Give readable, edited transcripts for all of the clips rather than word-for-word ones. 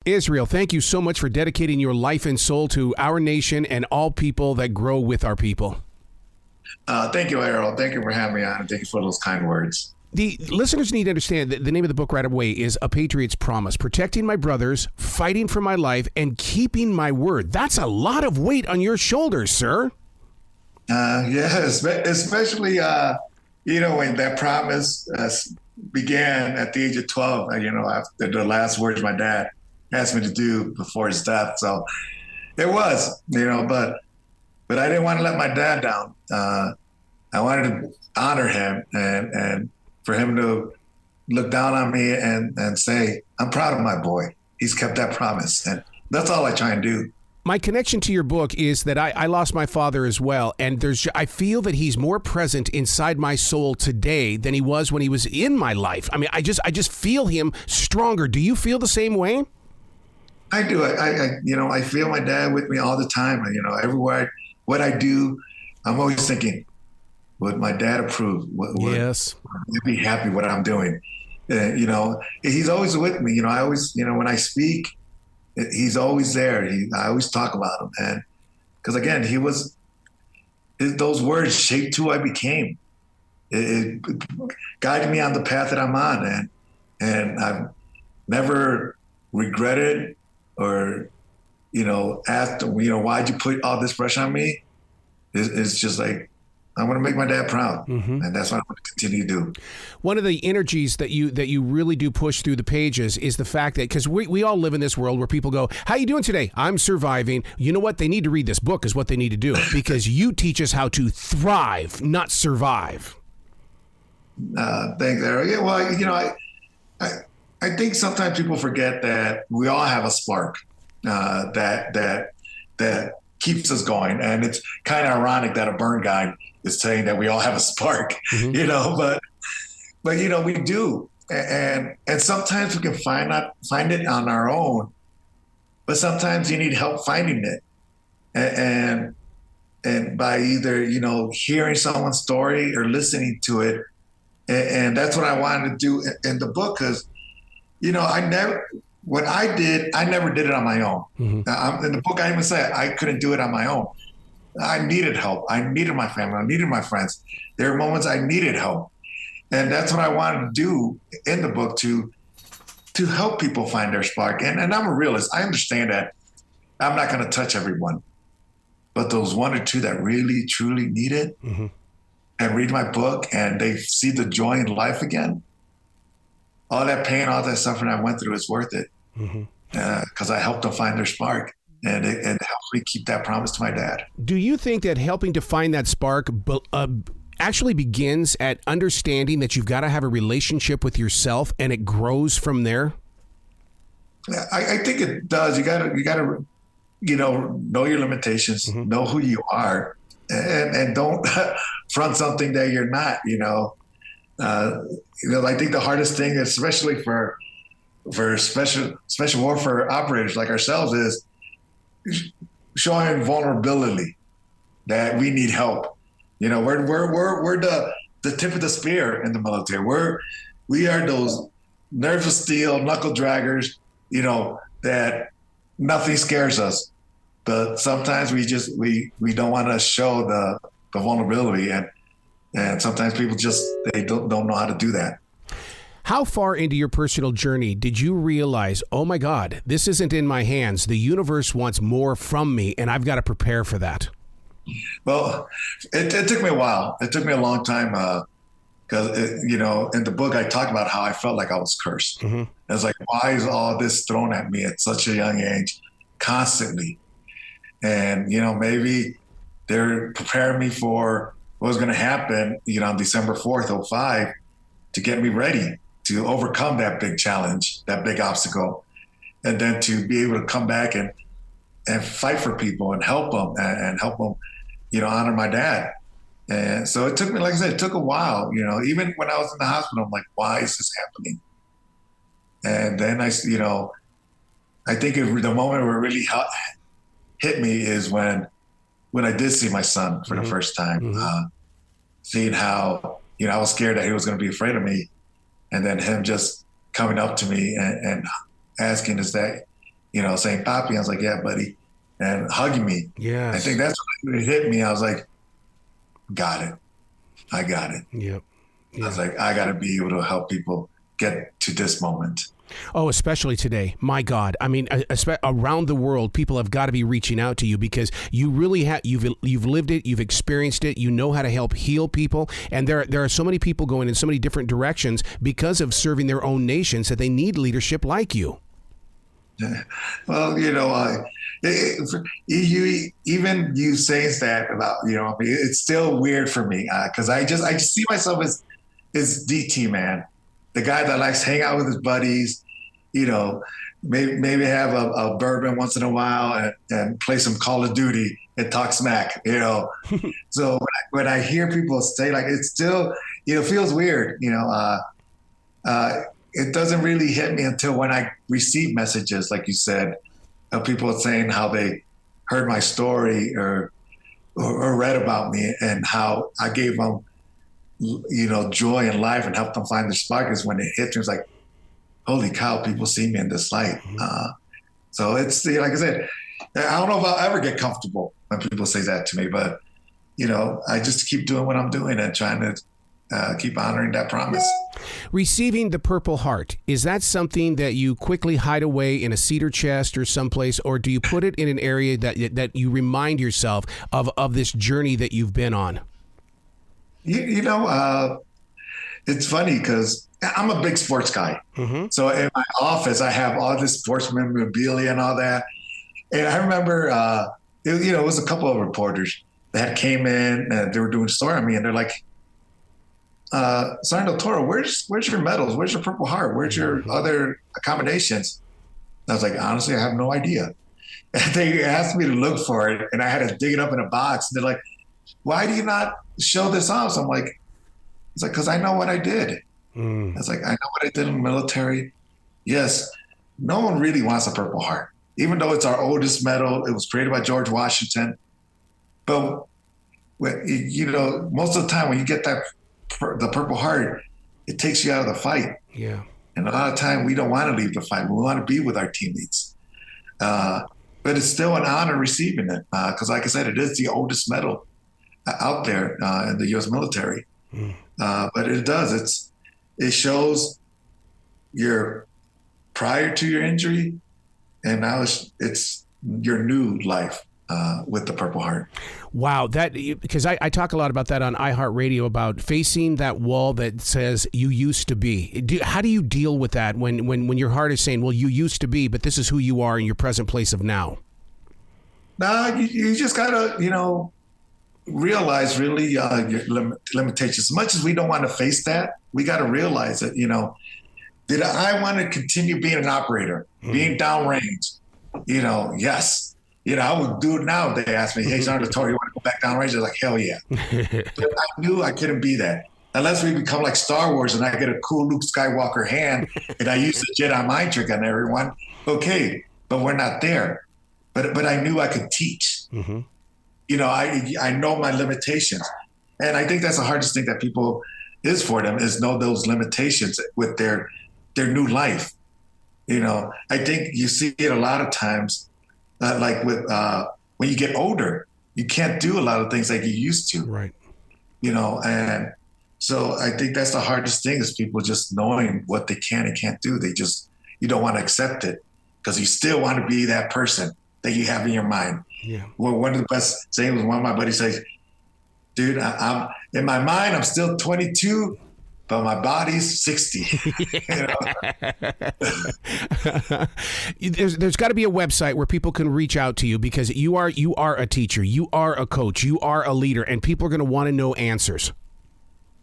Israel, thank you so much for dedicating your life and soul to our nation and all people that grow with our people. Thank you, Errol. Thank you for having me on, and thank you for those kind words. The listeners need to understand that the name of the book right away is A Patriot's Promise, protecting my brothers, fighting for my life, and keeping my word. That's a lot of weight on your shoulders, sir. Yeah, especially, when that promise began at the age of 12, after the last words my dad asked me to do before his death. So it was, but I didn't want to let my dad down. I wanted to honor him and for him to look down on me and say, I'm proud of my boy. He's kept that promise. And that's all I try and do. My connection to your book is that I lost my father as well. And I feel that he's more present inside my soul today than he was when he was in my life. I mean, I just feel him stronger. Do you feel the same way? I do. I feel my dad with me all the time. Everywhere, what I do, I'm always thinking, would my dad approve? Yes. Would he be happy what I'm doing? He's always with me. I always, when I speak, he's always there. I always talk about him. And because again, those words shaped who I became. It guided me on the path that I'm on. And I've never regretted or, asked, why'd you put all this pressure on me? It's just like, I want to make my dad proud, and that's what I want to continue to do. One of the energies that you really do push through the pages is the fact that, because we all live in this world where people go, how you doing today? I'm surviving. You know what? They need to read this book is what they need to do, because you teach us how to thrive, not survive. Thanks, Eric. Yeah, well, I think sometimes people forget that we all have a spark that keeps us going. And it's kind of ironic that a burn guy is saying that we all have a spark, but we do. And sometimes we can find it on our own, but sometimes you need help finding it. And by either, hearing someone's story or listening to it. And that's what I wanted to do in the book. Cause I never did it on my own. In the book, I even said I couldn't do it on my own. I needed help. I needed my family. I needed my friends. There were moments I needed help. And that's what I wanted to do in the book to help people find their spark. And I'm a realist. I understand that I'm not going to touch everyone. But those one or two that really, truly need it and read my book and they see the joy in life again, all that pain, all that suffering I went through is worth it because I helped them find their spark and it helped me keep that promise to my dad. Do you think that helping to find that spark actually begins at understanding that you've got to have a relationship with yourself and it grows from there? I think it does. You gotta know your limitations, know who you are, and don't front something that you're not. I think the hardest thing, especially for special warfare operators like ourselves, is showing vulnerability that we need help. We're the tip of the spear in the military. We are those nerves of steel, knuckle draggers, that nothing scares us. But sometimes we don't want to show the vulnerability and sometimes people they don't know how to do that. How far into your personal journey did you realize, oh my God, this isn't in my hands. The universe wants more from me and I've got to prepare for that? Well, it took me a while. It took me a long time because, in the book, I talk about how I felt like I was cursed. It's like, why is all this thrown at me at such a young age constantly? And, maybe they're preparing me for what was going to happen, on December 4th, 2005, to get me ready to overcome that big challenge, that big obstacle, and then to be able to come back and fight for people and help them and help them, honor my dad. And so it took me, like I said, it took a while, even when I was in the hospital, I'm like, why is this happening? And then I think the moment where it really hit me is when I did see my son for the first time, seeing how, I was scared that he was going to be afraid of me. And then him just coming up to me and asking, is that saying "Papi." I was like, "Yeah, buddy," and hugging me. Yes. I think that's when it hit me. I was like, "Got it. I got it." Yep. I was like, I got to be able to help people get to this moment. Oh, especially today. My God. I mean, around the world, people have got to be reaching out to you because you really have, you've lived it, you've experienced it, you know how to help heal people. And there are so many people going in so many different directions because of serving their own nations that they need leadership like you. Well, even you saying that about, it's still weird for me because I just see myself as DT, man. The guy that likes to hang out with his buddies, maybe have a bourbon once in a while and play some Call of Duty and talk smack, So when I hear people say like, it's still, feels weird, it doesn't really hit me until when I receive messages, like you said, of people saying how they heard my story or read about me and how I gave them, joy in life and help them find their spark. Is when it hits me. It's like, holy cow, people see me in this light. So it's like I said, I don't know if I'll ever get comfortable when people say that to me, but I just keep doing what I'm doing and trying to keep honoring that promise. Receiving the Purple Heart, is that something that you quickly hide away in a cedar chest or someplace, or do you put it in an area that you remind yourself of this journey that you've been on? It's funny because I'm a big sports guy. Mm-hmm. So in my office, I have all this sports memorabilia and all that. And I remember, it was a couple of reporters that came in and they were doing a story on me, and they're like, Sergeant Toro, where's your medals? Where's your Purple Heart? Where's your other accommodations? And I was like, honestly, I have no idea. And they asked me to look for it, and I had to dig it up in a box. And they're like, why do you not show this off? So I'm like, it's like, because I know what I did. I was like, I know what I did in the military. Yes, no one really wants a Purple Heart, even though it's our oldest medal. It was created by George Washington. But most of the time when you get the Purple Heart, it takes you out of the fight. Yeah. And a lot of time we don't want to leave the fight. We want to be with our teammates. But it's still an honor receiving it because, like I said, it is the oldest medal out there in the U.S. military. But it shows your prior to your injury, and now it's your new life with the Purple Heart. Wow, because I talk a lot about that on iHeartRadio about facing that wall that says you used to be. How do you deal with that when your heart is saying, well, you used to be, but this is who you are in your present place of now? You just gotta, realize really your limitations. As much as we don't want to face that, we got to realize that, did I want to continue being an operator, being downrange? Yes. I would do it now if they asked me, hey, Sergeant Toro, you want to go back downrange? I was like, hell yeah. But I knew I couldn't be that. Unless we become like Star Wars and I get a cool Luke Skywalker hand and I use the Jedi mind trick on everyone. Okay, but we're not there. But I knew I could teach. Mm-hmm. I know my limitations. And I think that's the hardest thing that people is for them is know those limitations with their new life. I think you see it a lot of times, like with when you get older, you can't do a lot of things like you used to. Right. And so I think that's the hardest thing is people just knowing what they can and can't do. You don't want to accept it because you still want to be that person that you have in your mind. Yeah. Well, one of the best sayings was one of my buddies says, dude, I'm in my mind, I'm still 22, but my body's 60. There's got to be a website where people can reach out to you because you are a teacher, you are a coach, you are a leader, and people are going to want to know answers.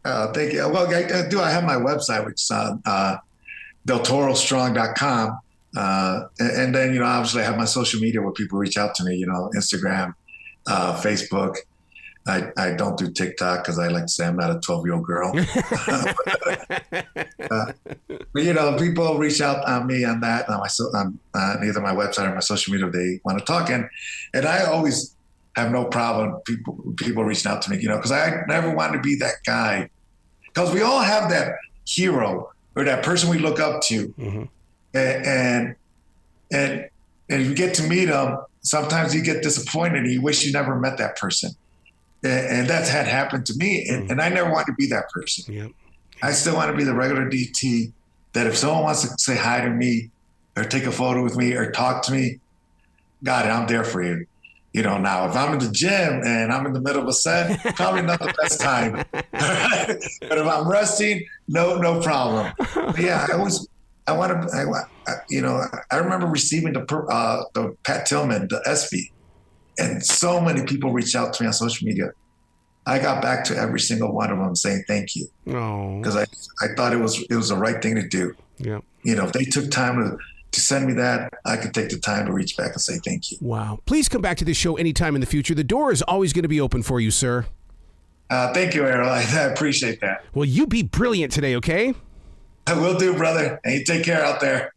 Thank you. Well, I have my website, which is deltorostrong.com. And then, obviously I have my social media where people reach out to me, Instagram, Facebook. I don't do TikTok because I like to say I'm not a 12-year-old girl. But, people reach out on me on that, on either my website or my social media if they want to talk. And I always have no problem people reaching out to me, because I never wanted to be that guy. Because we all have that hero or that person we look up to. Mm-hmm. And And if you get to meet them, sometimes you get disappointed and you wish you never met that person. And that had happened to me. And I never wanted to be that person. Yep. I still want to be the regular DT that if someone wants to say hi to me or take a photo with me or talk to me, got it, I'm there for you. You know, now if I'm in the gym and I'm in the middle of a set, probably not the best time. But if I'm resting, no problem. But yeah, I remember receiving the Pat Tillman, the SB, and so many people reached out to me on social media. I got back to every single one of them saying thank you. Because I thought it was the right thing to do. Yeah. You know, if they took time to send me that, I could take the time to reach back and say thank you. Wow. Please come back to this show anytime in the future. The door is always going to be open for you, sir. Thank you, Errol. I appreciate that. Well, you be brilliant today, okay? I will do, brother. And you take care out there.